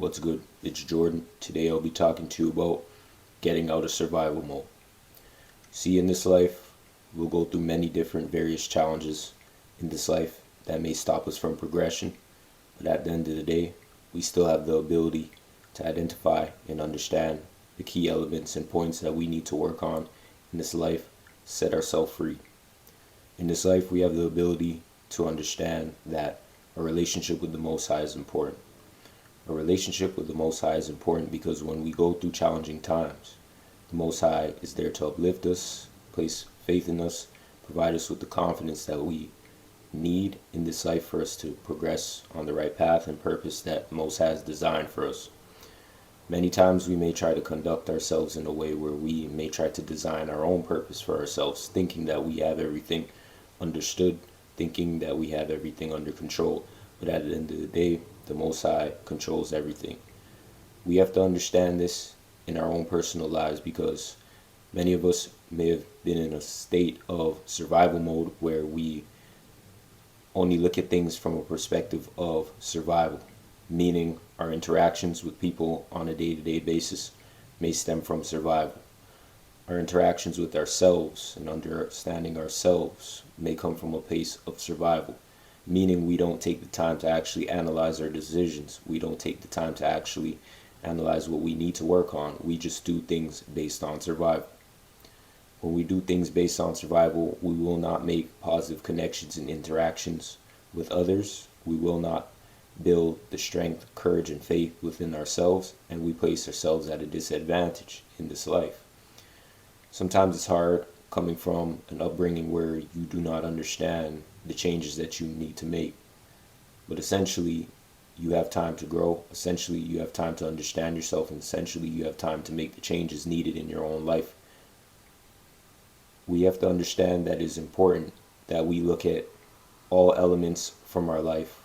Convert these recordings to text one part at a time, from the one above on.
What's good? It's Jordan. Today I'll be talking to you about getting out of survival mode. See, in this life, we'll go through many different various challenges in this life that may stop us from progression, but at the end of the day, we still have the ability to identify and understand the key elements and points that we need to work on in this life, set ourselves free. In this life, we have the ability to understand that a relationship with the Most High is important. A relationship with the Most High is important because when we go through challenging times, the Most High is there to uplift us, place faith in us, provide us with the confidence that we need in this life for us to progress on the right path and purpose that the Most High has designed for us. Many times we may try to conduct ourselves in a way where we may try to design our own purpose for ourselves, thinking that we have everything understood, thinking that we have everything under control. But at the end of the day, the Most High controls everything. We have to understand this in our own personal lives because many of us may have been in a state of survival mode where we only look at things from a perspective of survival, meaning our interactions with people on a day-to-day basis may stem from survival. Our interactions with ourselves and understanding ourselves may come from a place of survival, meaning we don't take the time to actually analyze our decisions. We don't take the time to actually analyze what we need to work on. We just do things based on survival. When we do things based on survival, we will not make positive connections and interactions with others. We will not build the strength, courage, and faith within ourselves, and we place ourselves at a disadvantage in this life. Sometimes it's hard coming from an upbringing where you do not understand the changes that you need to make. But essentially, you have time to grow. Essentially, you have time to understand yourself. And essentially, you have time to make the changes needed in your own life. We have to understand that it is important that we look at all elements from our life.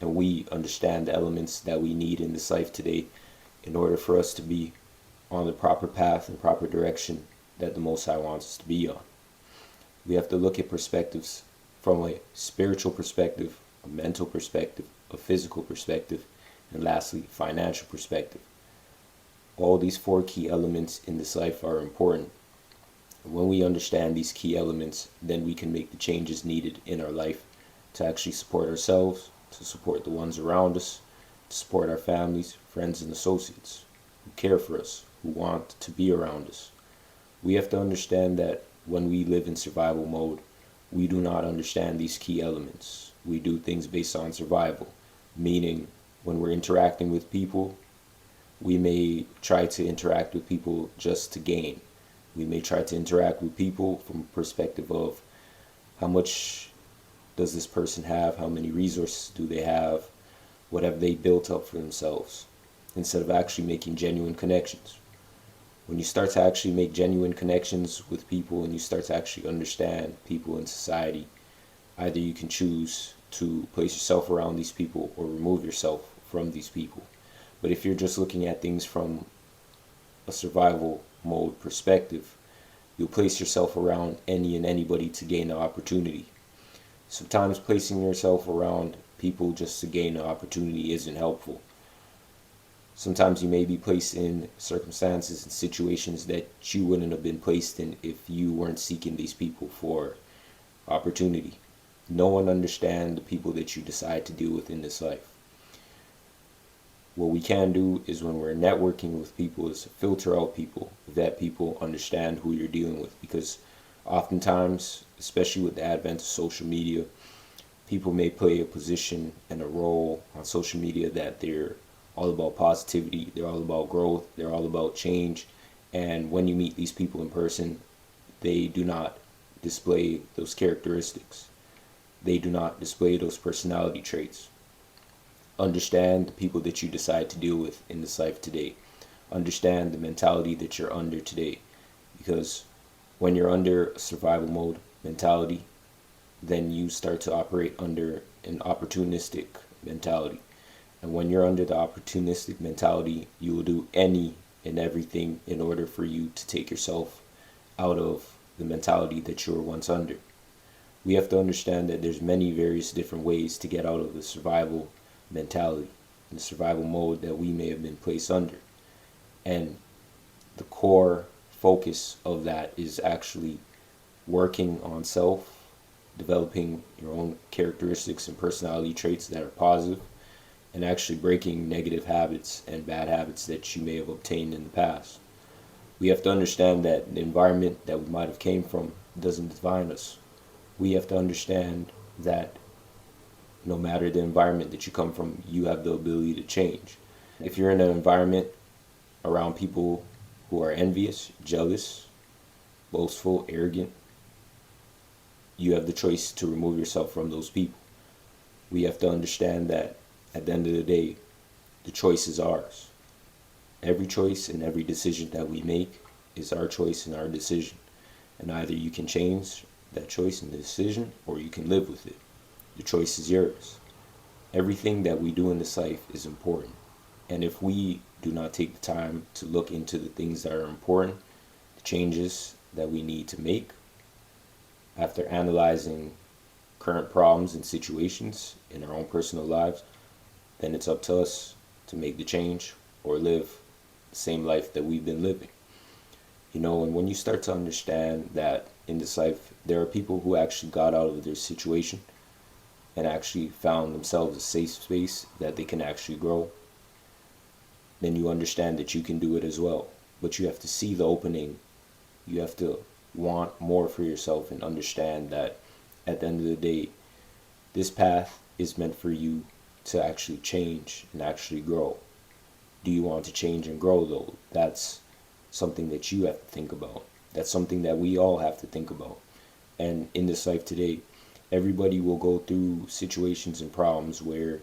And we understand the elements that we need in this life today in order for us to be on the proper path and proper direction that the Most High wants us to be on. We have to look at perspectives from a spiritual perspective, a mental perspective, a physical perspective, and lastly, financial perspective. All these four key elements in this life are important. When we understand these key elements, then we can make the changes needed in our life to actually support ourselves, to support the ones around us, to support our families, friends, and associates who care for us, who want to be around us. We have to understand that when we live in survival mode, we do not understand these key elements. We do things based on survival, meaning when we're interacting with people, we may try to interact with people just to gain. We may try to interact with people from a perspective of how much does this person have, how many resources do they have, what have they built up for themselves, instead of actually making genuine connections. When you start to actually make genuine connections with people and you start to actually understand people in society, either you can choose to place yourself around these people or remove yourself from these people. But if you're just looking at things from a survival mode perspective, you'll place yourself around any and anybody to gain an opportunity. Sometimes placing yourself around people just to gain an opportunity isn't helpful. Sometimes you may be placed in circumstances and situations that you wouldn't have been placed in if you weren't seeking these people for opportunity. No one understands the people that you decide to deal with in this life. What we can do is when we're networking with people is filter out people, vet people, understand who you're dealing with. Because oftentimes, especially with the advent of social media, people may play a position and a role on social media that they're all about positivity, they're all about growth, they're all about change. And when you meet these people in person, they do not display those characteristics. They do not display those personality traits. Understand the people that you decide to deal with in this life today. Understand the mentality that you're under today. Because when you're under a survival mode mentality, then you start to operate under an opportunistic mentality. And when you're under the opportunistic mentality, you will do any and everything in order for you to take yourself out of the mentality that you were once under. We have to understand that there's many various different ways to get out of the survival mentality. in the survival mode that we may have been placed under. And the core focus of that is actually working on self, developing your own characteristics and personality traits that are positive, and actually breaking negative habits and bad habits that you may have obtained in the past. We have to understand that the environment that we might have came from doesn't define us. We have to understand that no matter the environment that you come from, you have the ability to change. If you're in an environment around people who are envious, jealous, boastful, arrogant, you have the choice to remove yourself from those people. We have to understand that at the end of the day, the choice is ours. Every choice and every decision that we make is our choice and our decision. And either you can change that choice and the decision, or you can live with it. The choice is yours. Everything that we do in this life is important. And if we do not take the time to look into the things that are important, the changes that we need to make, after analyzing current problems and situations in our own personal lives, then it's up to us to make the change or live the same life that we've been living. And when you start to understand that in this life, there are people who actually got out of their situation and actually found themselves a safe space that they can actually grow, then you understand that you can do it as well. But you have to see the opening. You have to want more for yourself and understand that at the end of the day, this path is meant for you to actually change and actually grow. Do you want to change and grow though? That's something that you have to think about. That's something that we all have to think about. And in this life today, everybody will go through situations and problems where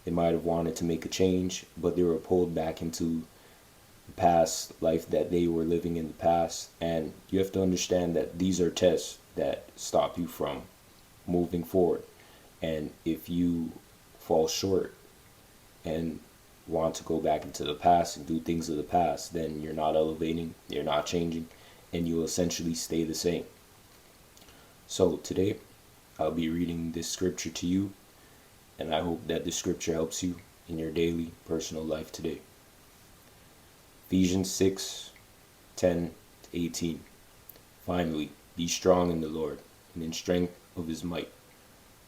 they might have wanted to make a change, but they were pulled back into the past life that they were living in the past. And you have to understand that these are tests that stop you from moving forward. And if you fall short and want to go back into the past and do things of the past, then you're not elevating, you're not changing, and you will essentially stay the same. So today, I'll be reading this scripture to you, and I hope that this scripture helps you in your daily personal life today. Ephesians 6:10-18. Finally, be strong in the Lord and in strength of his might.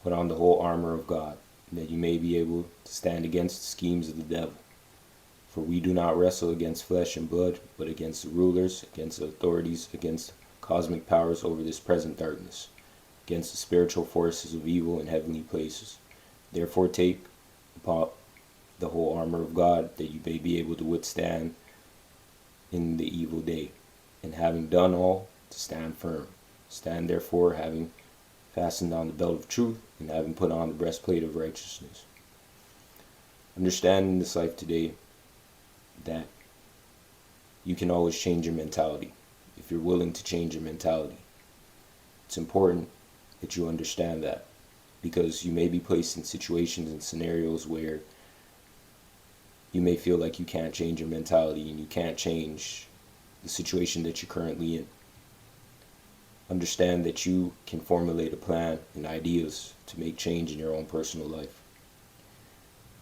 Put on the whole armor of God, that you may be able to stand against the schemes of the devil. For we do not wrestle against flesh and blood, but against the rulers, against the authorities, against cosmic powers over this present darkness, against the spiritual forces of evil in heavenly places. Therefore take upon the whole armor of God, that you may be able to withstand in the evil day, and having done all, to stand firm. Stand therefore, having fastened on the belt of truth, and having put on the breastplate of righteousness. Understand in this life today that you can always change your mentality if you're willing to change your mentality. It's important that you understand that, because you may be placed in situations and scenarios where you may feel like you can't change your mentality and you can't change the situation that you're currently in. Understand that you can formulate a plan and ideas to make change in your own personal life.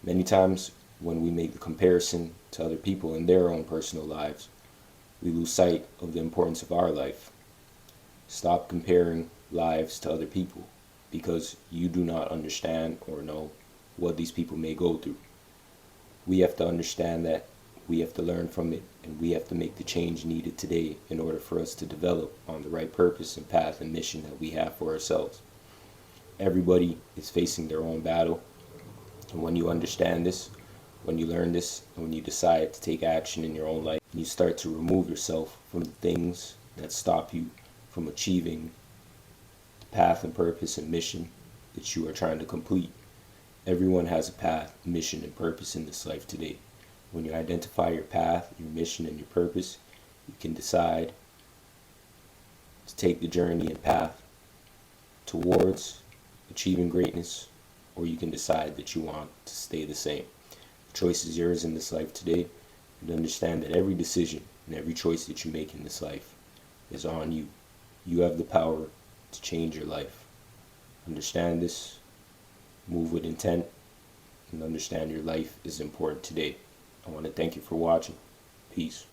Many times when we make the comparison to other people in their own personal lives, we lose sight of the importance of our life. Stop comparing lives to other people, because you do not understand or know what these people may go through. We have to understand that we have to learn from it, and we have to make the change needed today in order for us to develop on the right purpose and path and mission that we have for ourselves. Everybody is facing their own battle, and when you understand this, when you learn this, and when you decide to take action in your own life, you start to remove yourself from the things that stop you from achieving the path and purpose and mission that you are trying to complete. Everyone has a path, mission, and purpose in this life today. When you identify your path, your mission, and your purpose, you can decide to take the journey and path towards achieving greatness, or you can decide that you want to stay the same. The choice is yours in this life today, and understand that every decision and every choice that you make in this life is on you. You have the power to change your life. Understand this, move with intent, and understand your life is important today. I want to thank you for watching. Peace.